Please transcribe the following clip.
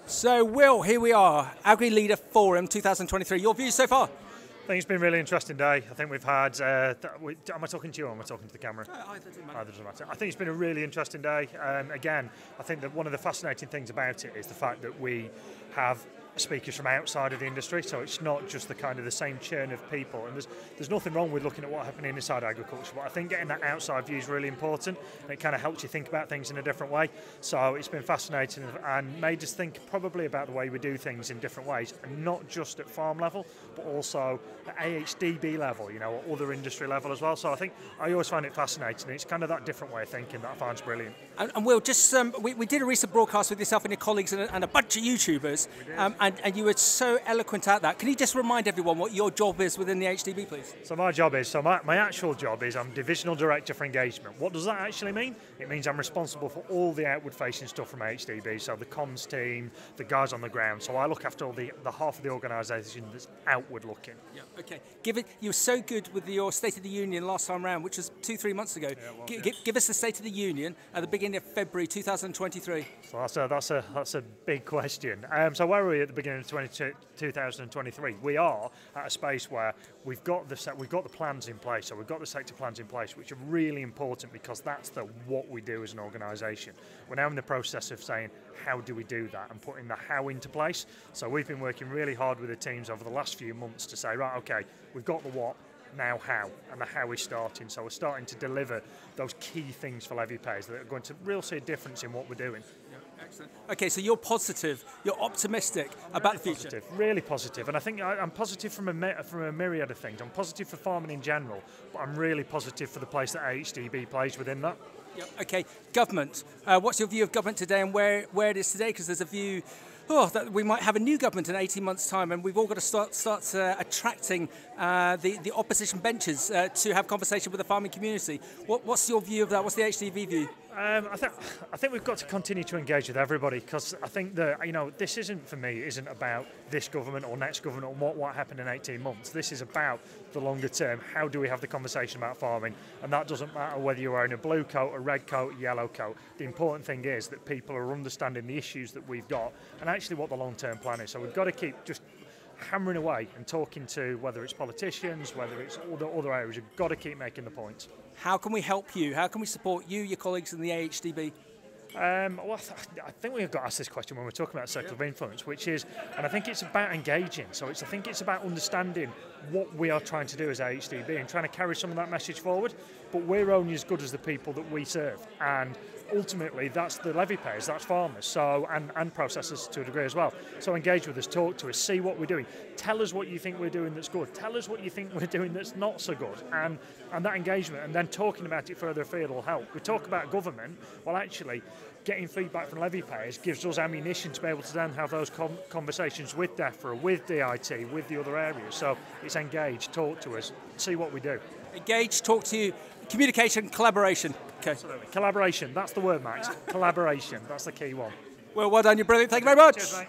So, Will, here we are, AgriLeader Forum 2023. Your views so far? I think it's been a really interesting day. I think we've had, am I talking to you or am I talking to the camera? Either doesn't matter. I think it's been a really interesting day. Again, I think that one of the fascinating things about it is the fact that we have speakers from outside of the industry, so it's not just the kind of the same churn of people, and there's nothing wrong with looking at what happened inside agriculture, but I think getting that outside view is really important, and it kind of helps you think about things in a different way. So it's been fascinating and made us think probably about the way we do things in different ways, and not just at farm level, but also at AHDB level, you know, or other industry level as well. So I think I always find it fascinating. It's kind of that different way of thinking that I find brilliant. And Will, just we did a recent broadcast with yourself and your colleagues and a bunch of YouTubers, and you were so eloquent at that. Can you just remind everyone what your job is within the AHDB, please? So my actual job is I'm Divisional Director for Engagement. What does that actually mean? It means I'm responsible for all the outward-facing stuff from AHDB, so the comms team, the guys on the ground. So I look after all the half of the organisation that's outward-looking. Yeah. Okay. You were so good with your State of the Union last time round, which was 2-3 months ago. Yeah, give us the State of the Union at the beginning of February 2023. So that's a big question. So where are we at the beginning of 2023? We are at a space where we've got the plans in place. So we've got the sector plans in place, which are really important because that's what we do as an organisation. We're now in the process of saying how do we do that and putting the how into place. So we've been working really hard with the teams over the last few months to say, right, okay, we've got the what, now how, and the how is starting. So we're starting to deliver those key things for levy payers that are going to really see a difference in what we're doing. Yeah, excellent. Okay, so you're positive, you're optimistic about the future. Positive, really positive, and I think I'm positive from a myriad of things. I'm positive for farming in general, but I'm really positive for the place that AHDB plays within that. Yep. Okay, government. What's your view of government today and where it is today? Because there's a view that we might have a new government in 18 months' time, and we've all got to start attracting the opposition benches to have conversation with the farming community. What's your view of that? What's the AHDB view? I think we've got to continue to engage with everybody, because I think that this isn't about this government or next government or what happened in 18 months. This is about the longer term. How do we have the conversation about farming? And that doesn't matter whether you're wearing a blue coat, a red coat, a yellow coat. The important thing is that people are understanding the issues that we've got and actually what the long-term plan is. So we've got to keep just hammering away and talking to, whether it's politicians, whether it's all the other areas. You've got to keep making the points. How can we help you? How can we support you, your colleagues in the AHDB? Well, I think we've got to ask this question when we're talking about circle of influence, which is, and I think it's about engaging. So I think it's about understanding what we are trying to do as AHDB and trying to carry some of that message forward. But we're only as good as the people that we serve, and ultimately that's the levy payers, that's farmers, so and processors to a degree as well. So engage with us, talk to us, see what we're doing, tell us what you think we're doing that's good, tell us what you think we're doing that's not so good, and that engagement and then talking about it further afield will help. We talk about government, well actually getting feedback from levy payers gives us ammunition to be able to then have those conversations with DEFRA, with DIT, with the other areas. So it's engage, talk to us, see what we do. Engage, talk to you, communication, collaboration. Okay. Absolutely. Collaboration, that's the word, Max. Collaboration, that's the key one. Well done, you're brilliant. Thank you very much. Cheers, mate.